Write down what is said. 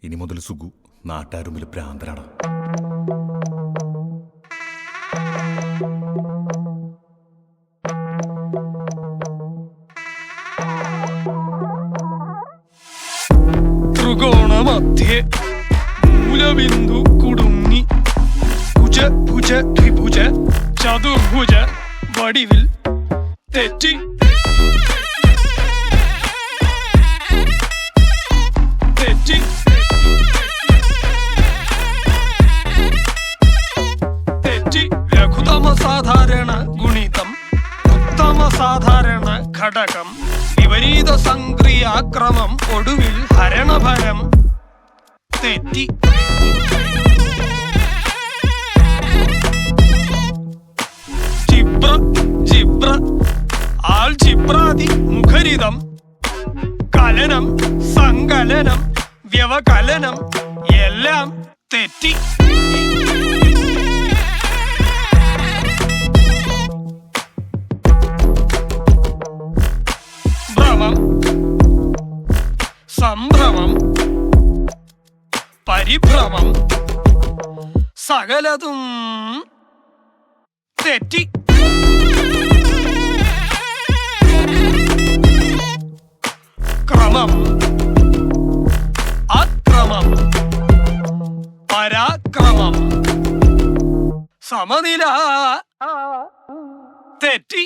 ഇനി മുതൽ സുഗു നാട്ടാരുമ്പിൽ ഭ്രാന്തനാണ്. ത്രികോണമധ്യേ മൂലബിന്ദു കുടുങ്ങി ഭുജ ഭുജ ദ്വിഭുജ ചതുർഭുജ വടിവിൽ തെറ്റി തെറ്റി തെറ്റി ലഘുതമ സാധാരണ ഗുണിതം ഉത്തമ സാധാരണ ഘടകം വിപരീത സംക്രിയാക്രമം ഒടുവിൽ ഹരണഫലം തെറ്റി ജിബ്ര ജിബ്ര ആൽജിബ്രാദി മുഖരിതം കലനം സങ്കലനം വ്യവകലനം എല്ലാം തെറ്റി ഭ്രമം സംഭ്രമം പരിഭ്രമം സകലതും തെറ്റി ക്രമം അക്രമം പരാക്രമം സമനില തെറ്റി